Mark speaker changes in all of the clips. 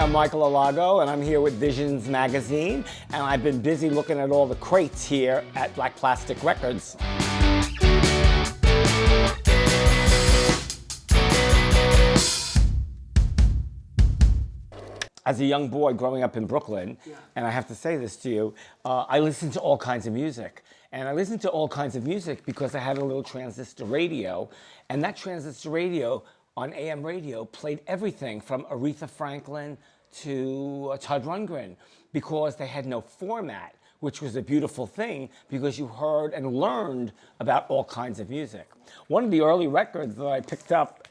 Speaker 1: I'm Michael Alago, and I'm here with Visions Magazine, and I've been busy looking at all the crates here at Black Plastic Records. As a young boy growing up in Brooklyn, and I have to say this to you, I listened to all kinds of music. And I listened to all kinds of music because I had a little transistor radio, and that transistor radio on AM radio played everything from Aretha Franklin to Todd Rundgren, because they had no format, which was a beautiful thing because you heard and learned about all kinds of music. One of the early records that I picked up,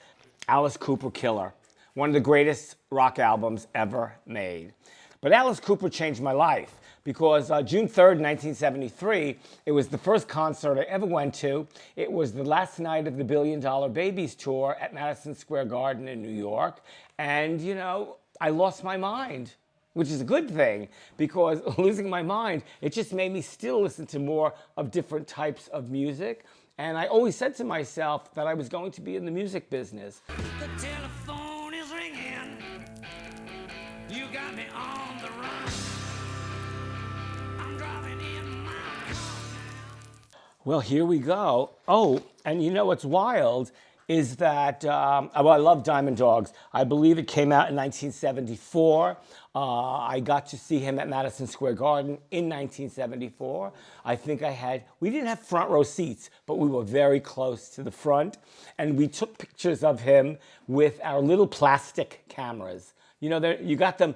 Speaker 1: Alice Cooper Killer, one of the greatest rock albums ever made. But Alice Cooper changed my life because June 3rd, 1973, it was the first concert I ever went to. It was the last night of the $1 Billion Babies tour at Madison Square Garden in New York. And, you know, I lost my mind, which is a good thing, because losing my mind, it just made me still listen to more of different types of music. And I always said to myself that I was going to be in the music business.
Speaker 2: The telephone is ringing. You got me on the run. I'm driving in my car.
Speaker 1: Well, here we go. Oh, and you know what's wild is that, I love Diamond Dogs. I believe it came out in 1974. I got to see him at Madison Square Garden in 1974. I think we didn't have front row seats, but we were very close to the front. And we took pictures of him with our little plastic cameras. You know, you brought them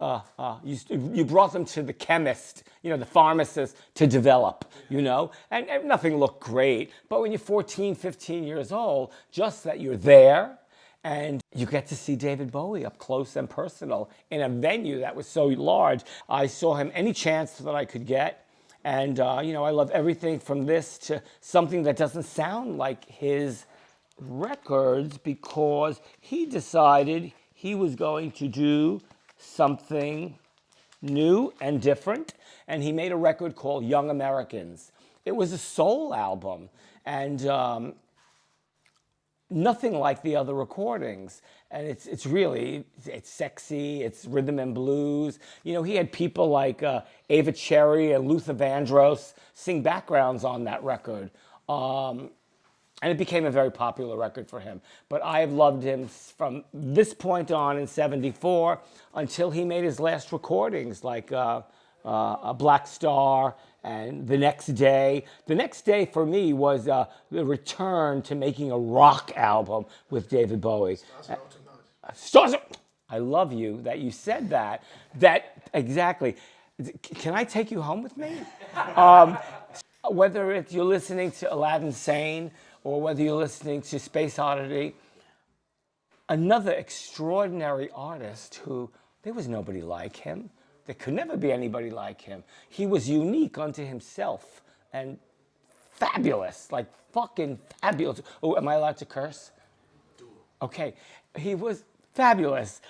Speaker 1: to the chemist, you know, the pharmacist to develop, you know, and nothing looked great. But when you're 14, 15 years old, just that you're there and you get to see David Bowie up close and personal in a venue that was so large. I saw him any chance that I could get. And, you know, I love everything from this to something that doesn't sound like his records, because he decided he was going to do something new and different, and he made a record called Young Americans. It was a soul album, and nothing like the other recordings. And it's really sexy, it's rhythm and blues. You know, he had people like Ava Cherry and Luther Vandross sing backgrounds on that record. And it became a very popular record for him. But I have loved him from this point on in '74 until he made his last recordings, like a Black Star and The Next Day. The Next Day for me was the return to making a rock album with David Bowie. Stars Are... I love you that you said that. Exactly. Can I take you home with me? Whether you're listening to Aladdin Sane, or whether you're listening to Space Oddity, another extraordinary artist who, there was nobody like him. There could never be anybody like him. He was unique unto himself and fabulous, like fucking fabulous. Oh, am I allowed to curse? Okay, he was fabulous.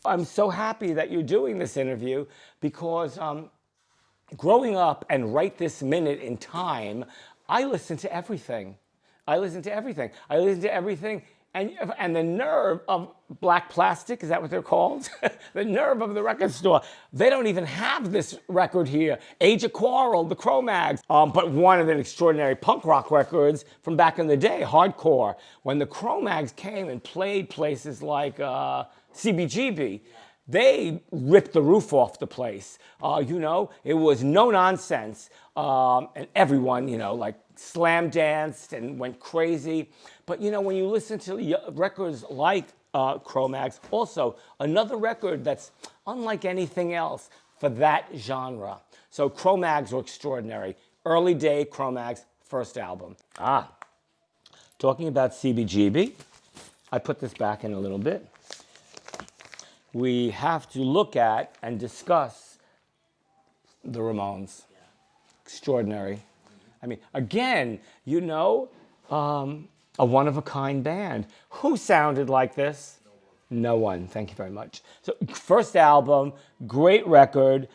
Speaker 1: I'm so happy that you're doing this interview because growing up and right this minute in time, I listen to everything. And the nerve of Black Plastic, is that what they're called? The nerve of the record store. They don't even have this record here. Age of Quarrel, the Cro-Mags. But one of the extraordinary punk rock records from back in the day, hardcore. When the Cro-Mags came and played places like CBGB, they ripped the roof off the place. You know, it was no nonsense. And everyone, you know, like slam danced and went crazy. But, you know, when you listen to records like Cro-Mags, also another record that's unlike anything else for that genre. So Cro-Mags were extraordinary. Early day Cro-Mags, first album. Talking about CBGB, I put this back in a little bit. We have to look at and discuss the Ramones. Extraordinary. I mean, again, you know, a one-of-a-kind band. Who sounded like this? No one. Thank you very much. So, first album, great record.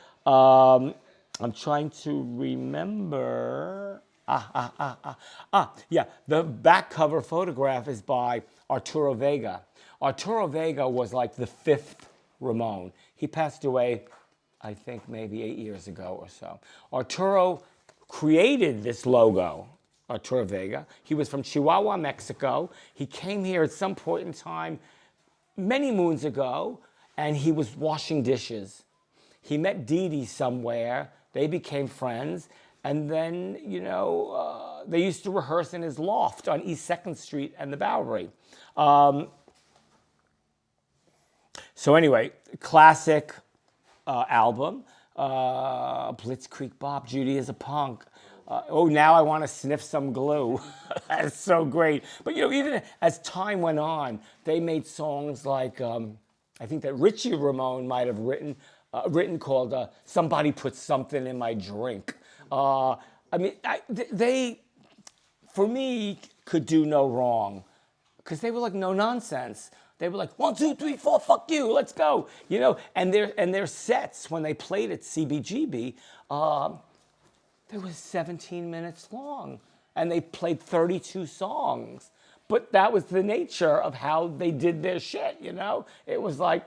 Speaker 1: I'm trying to remember. Yeah. The back cover photograph is by Arturo Vega. Arturo Vega was like the fifth Ramon. He passed away, I think, maybe 8 years ago or so. Arturo created this logo, Arturo Vega. He was from Chihuahua, Mexico. He came here at some point in time many moons ago, and he was washing dishes. He met Dee Dee somewhere. They became friends. And then, they used to rehearse in his loft on East 2nd Street and the Bowery. So anyway, classic album. Blitzkrieg Bop, Judy is a Punk. Now I want to sniff some glue. That's so great. But even as time went on, they made songs like I think that Richie Ramone might have written called "Somebody Put Something in My Drink." They, for me, could do no wrong, because they were like no nonsense. They were like 1, 2, 3, 4, fuck you, let's go, And their sets when they played at CBGB, they was 17 minutes long, and they played 32 songs. But that was the nature of how they did their shit. It was like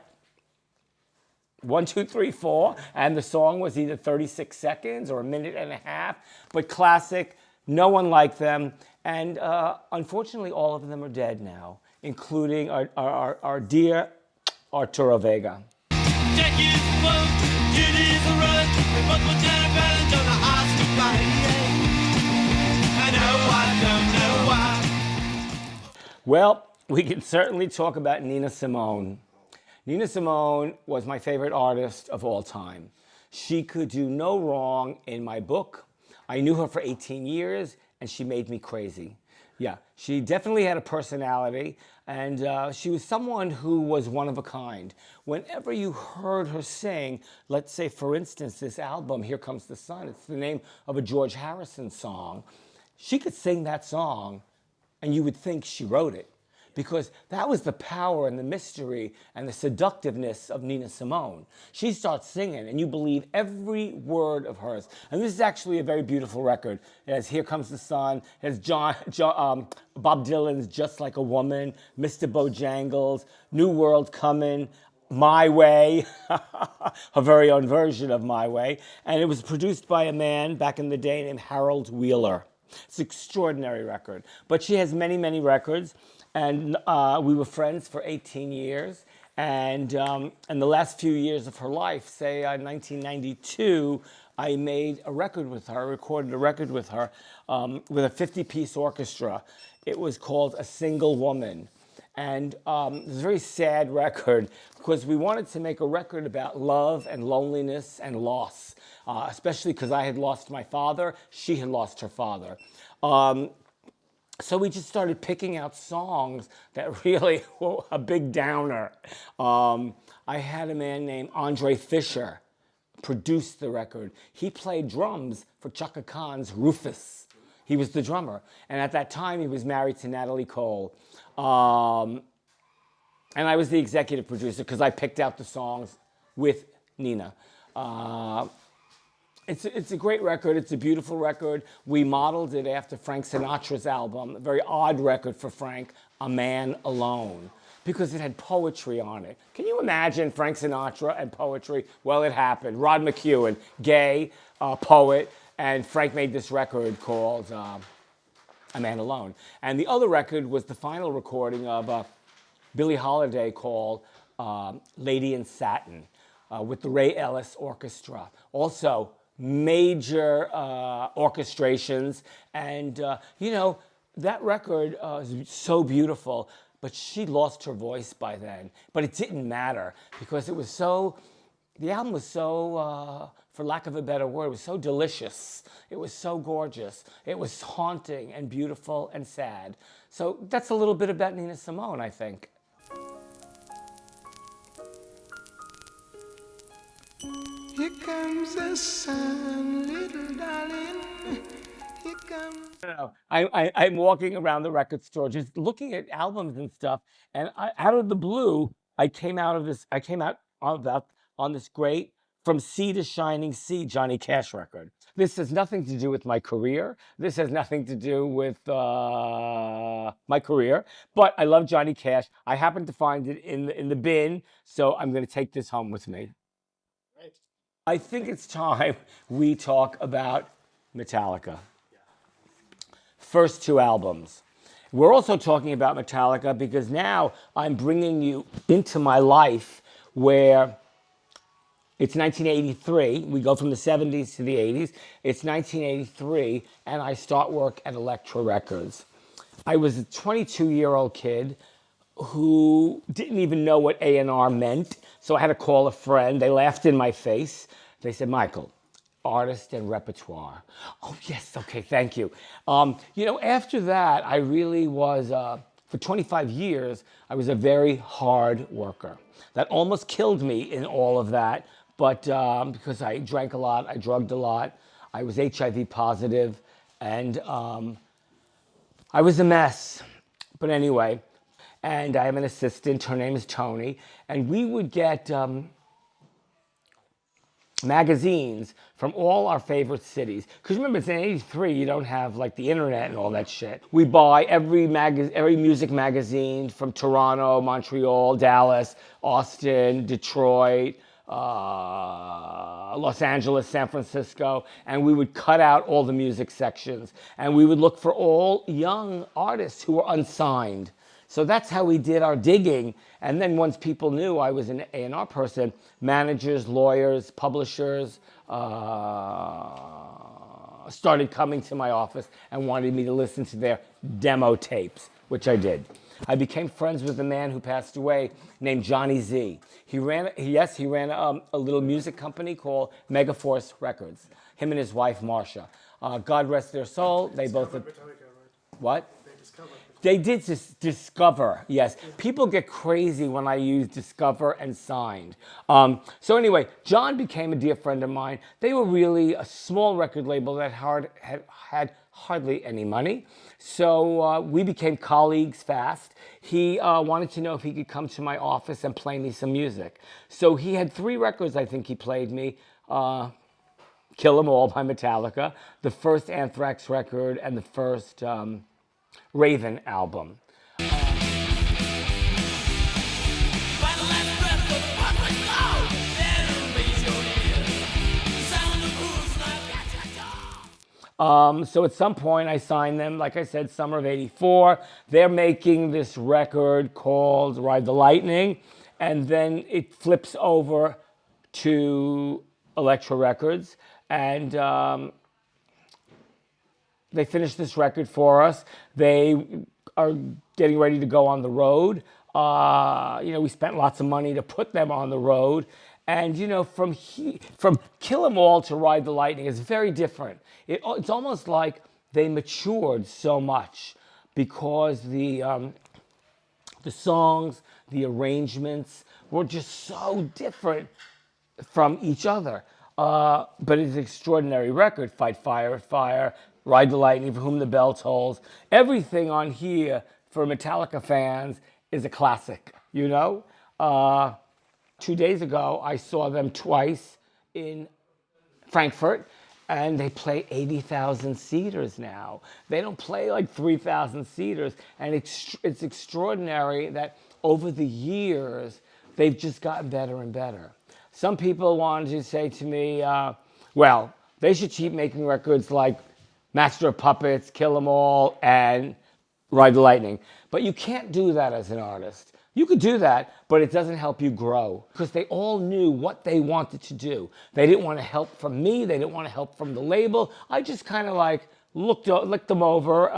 Speaker 1: 1, 2, 3, 4, and the song was either 36 seconds or a minute and a half. But classic, no one liked them, and unfortunately, all of them are dead now, including our dear Arturo Vega. Well, we can certainly talk about Nina Simone. Nina Simone was my favorite artist of all time. She could do no wrong in my book. I knew her for 18 years, and she made me crazy. Yeah, she definitely had a personality, and she was someone who was one of a kind. Whenever you heard her sing, let's say, for instance, this album, Here Comes the Sun, it's the name of a George Harrison song. She could sing that song, and you would think she wrote it, because that was the power and the mystery and the seductiveness of Nina Simone. She starts singing, and you believe every word of hers. And this is actually a very beautiful record. It has Here Comes the Sun, it has Bob Dylan's Just Like a Woman, Mr. Bojangles, New World Coming, My Way, her very own version of My Way. And it was produced by a man back in the day named Harold Wheeler. It's an extraordinary record. But she has many, many records. And we were friends for 18 years. And in the last few years of her life, say in 1992, I made a record with her, recorded a record with her, with a 50-piece orchestra. It was called A Single Woman. And it was a very sad record, because we wanted to make a record about love and loneliness and loss, especially because I had lost my father, she had lost her father. So we just started picking out songs that really were a big downer. I had a man named Andre Fisher produce the record. He played drums for Chaka Khan's Rufus. He was the drummer. And at that time, he was married to Natalie Cole. And I was the executive producer, because I picked out the songs with Nina. It's a great record. It's a beautiful record. We modeled it after Frank Sinatra's album, a very odd record for Frank, A Man Alone, because it had poetry on it. Can you imagine Frank Sinatra and poetry? Well, it happened. Rod McEwen, gay, poet, and Frank made this record called A Man Alone. And the other record was the final recording of Billie Holiday called Lady in Satin with the Ray Ellis Orchestra. Also, major orchestrations, and that record is so beautiful, but she lost her voice by then. But it didn't matter, because the album was so, for lack of a better word, it was so delicious. It was so gorgeous. It was haunting and beautiful and sad. So that's a little bit about Nina Simone, I think.
Speaker 2: Here comes the sun, little darling. Here comes.
Speaker 1: I'm walking around the record store just looking at albums and stuff, and out of the blue, I came out on this great From Sea to Shining Sea, Johnny Cash record. This has nothing to do with my career. This has nothing to do with my career. But I love Johnny Cash. I happened to find it in the bin, so I'm going to take this home with me.
Speaker 3: Right.
Speaker 1: I think it's time we talk about Metallica. First two albums. We're also talking about Metallica because now I'm bringing you into my life where it's 1983. We go from the 70s to the 80s. It's 1983, and I start work at Elektra Records. I was a 22-year-old kid who didn't even know what A&R meant, so I had to call a friend. They laughed in my face. They said, Michael, artist and repertoire. Oh, yes, okay, thank you. After that, I really was, for 25 years, I was a very hard worker. That almost killed me in all of that, but because I drank a lot, I drugged a lot, I was HIV positive, and I was a mess. But anyway, and I have an assistant, her name is Tony, and we would get magazines from all our favorite cities. Because remember, it's in 83, you don't have like the internet and all that shit. We buy every music magazine from Toronto, Montreal, Dallas, Austin, Detroit, Los Angeles, San Francisco, and we would cut out all the music sections. And we would look for all young artists who were unsigned. So that's how we did our digging. And then once people knew I was an A&R person, managers, lawyers, publishers started coming to my office and wanted me to listen to their demo tapes, which I did. I became friends with a man who passed away named Johnny Z. He ran a little music company called Megaforce Records. Him and his wife, Marcia. God rest their soul. They both...
Speaker 3: Metallica, right?
Speaker 1: What?
Speaker 3: They discovered.
Speaker 1: They did discover, yes. People get crazy when I use discover and signed. So anyway, John became a dear friend of mine. They were really a small record label that had hardly any money. So we became colleagues fast. He wanted to know if he could come to my office and play me some music. So he had 3 records I think he played me. Kill 'Em All by Metallica, the first Anthrax record, and the first Raven album. So at some point I signed them, like I said, summer of 84. They're making this record called Ride the Lightning, and then it flips over to Elektra Records, and they finished this record for us. They are getting ready to go on the road. We spent lots of money to put them on the road. And, from Kill 'Em All to Ride the Lightning is very different. It's almost like they matured so much because the songs, the arrangements were just so different from each other. But it's an extraordinary record. Fight Fire at Fire, Ride the Lightning, For Whom the Bell Tolls. Everything on here for Metallica fans is a classic, 2 days ago, I saw them twice in Frankfurt, and they play 80,000 seaters now. They don't play like 3,000 seaters, and it's extraordinary that over the years, they've just gotten better and better. Some people wanted to say to me, well, they should keep making records like Master of Puppets, Kill 'Em All, and Ride the Lightning. But you can't do that as an artist. You could do that, but it doesn't help you grow because they all knew what they wanted to do. They didn't want to help from me. They didn't want to help from the label. I just kind of like licked them over,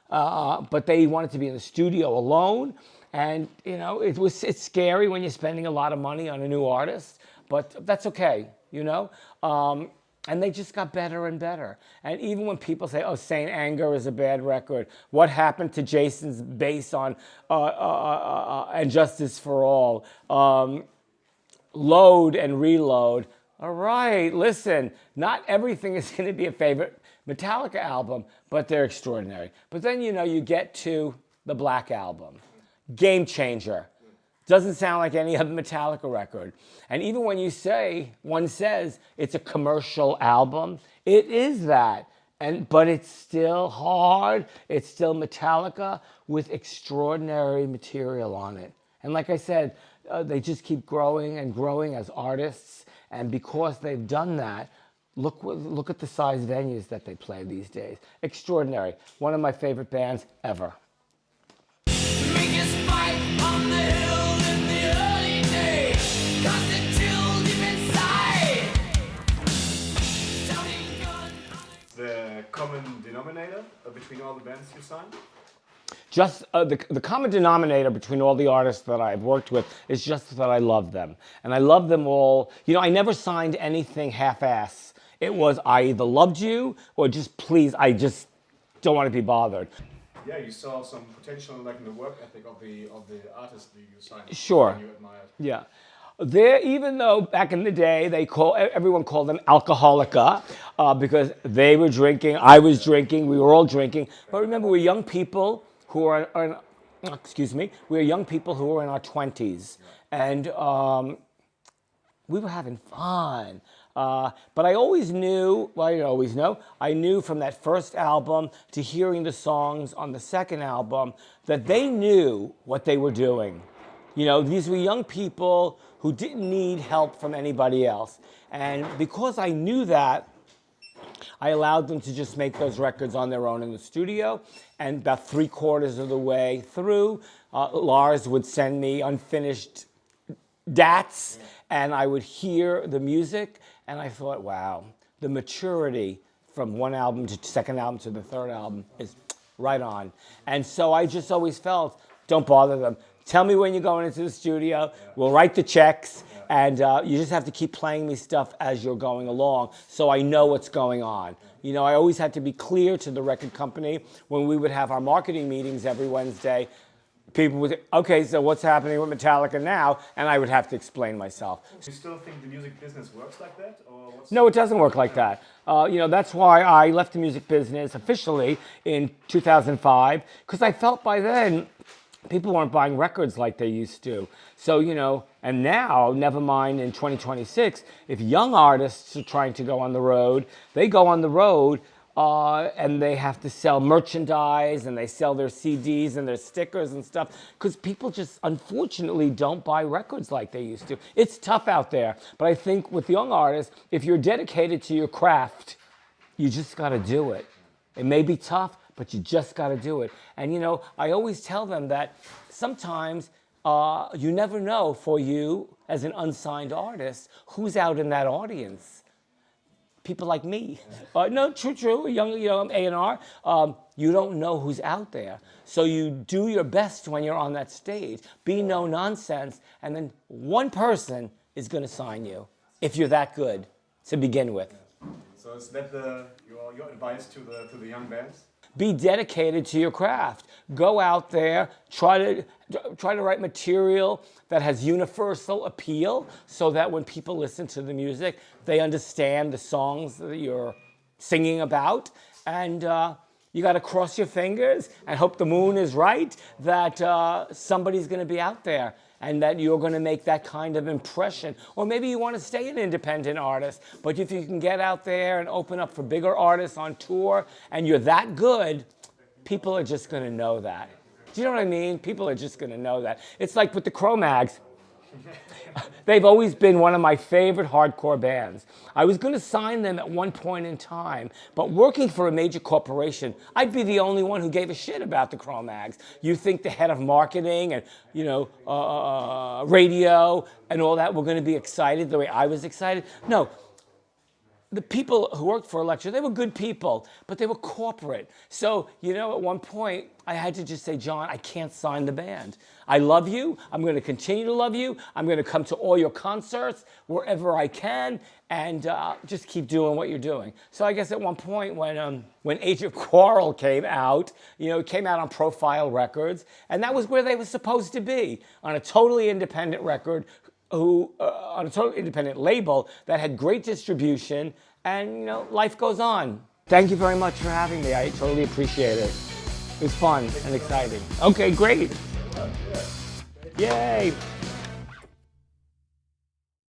Speaker 1: but they wanted to be in the studio alone. And, it's scary when you're spending a lot of money on a new artist, but that's okay, And they just got better and better. And even when people say, Saint Anger is a bad record, what happened to Jason's bass on And Justice for All? Load and Reload. All right, listen, not everything is going to be a favorite Metallica album, but they're extraordinary. But then, you get to the Black Album. Game changer. Doesn't sound like any other Metallica record. And even when one says it's a commercial album, it is that. But it's still hard. It's still Metallica with extraordinary material on it. And like I said, they just keep growing and growing as artists. And because they've done that, look at the size venues that they play these days. Extraordinary. One of my favorite bands ever.
Speaker 3: The common denominator between all the bands you signed?
Speaker 1: Just the common denominator between all the artists that I've worked with is just that I love them. And I love them all. You know, I never signed anything half-ass. It was I either loved you or just please, I just don't want to be bothered.
Speaker 3: Yeah, you saw some potential like in the work ethic of the artist that you signed.
Speaker 1: Sure.
Speaker 3: And you admired.
Speaker 1: Yeah. Even though back in the day everyone called them alcoholica because they were drinking, I was drinking, we were all drinking. But remember, we're young people who are we're young people who are in our 20s, and we were having fun. But I always knew, well, I didn't always know, I knew from that first album to hearing the songs on the second album that they knew what they were doing. You know, these were young people who didn't need help from anybody else. And because I knew that, I allowed them to just make those records on their own in the studio. And about 3/4 of the way through, Lars would send me unfinished DATs, and I would hear the music, and I thought, wow, the maturity from one album to second album to the third album is right on. And so I just always felt, don't bother them. Tell me when you're going into the studio. We'll write the checks, and you just have to keep playing me stuff as you're going along so I know what's going on. You know, I always had to be clear to the record company when we would have our marketing meetings every Wednesday. People would say, okay, so what's happening with Metallica now? And I would have to explain myself.
Speaker 3: Do you still think the music business works like that? Or what's
Speaker 1: No, it doesn't work like that. You know, that's why I left the music business officially in 2005, because I felt by then people weren't buying records like they used to. So, you know, and now, never mind in 2026, if young artists are trying to go on the road, they go on the road and they have to sell merchandise and they sell their CDs and their stickers and stuff because people just unfortunately don't buy records like they used to. It's tough out there. But I think with young artists, if you're dedicated to your craft, you just got to do it. It may be tough, but you just got to do it. And, you know, I always tell them that sometimes you never know for you as an unsigned artist who's out in that audience. People like me. No, true, young, you know, A&R. You don't know who's out there. So you do your best when you're on that stage. Be no nonsense, and then one person is going to sign you if you're that good to begin with.
Speaker 3: So is that your advice to the young bands?
Speaker 1: Be dedicated to your craft. Go out there, try to write material that has universal appeal so that when people listen to the music, they understand the songs that you're singing about. And you got to cross your fingers and hope the moon is right that somebody's going to be out there and that you're going to make that kind of impression. Or maybe you want to stay an independent artist, but if you can get out there and open up for bigger artists on tour and you're that good, people are just going to know that. Do you know what I mean? People are just going to know that. It's like with the Cro-Mags. They've always been one of my favorite hardcore bands. I was going to sign them at one point in time, but working for a major corporation, I'd be the only one who gave a shit about the Cro-Mags. You think the head of marketing and, you know, radio and all that were going to be excited the way I was excited? No. The people who worked for Elektra, they were good people, but they were corporate. So, you know, at one point, I had to just say, John, I can't sign the band. I love you. I'm going to continue to love you. I'm going to come to all your concerts wherever I can and just keep doing what you're doing. So I guess at one point when Age of Quarrel came out, you know, it came out on Profile Records, and that was where they were supposed to be, on a totally independent record, on a totally independent label that had great distribution, and, you know, life goes on. Thank you very much for having me. I totally appreciate it. It was fun and exciting. Okay, great. Yay.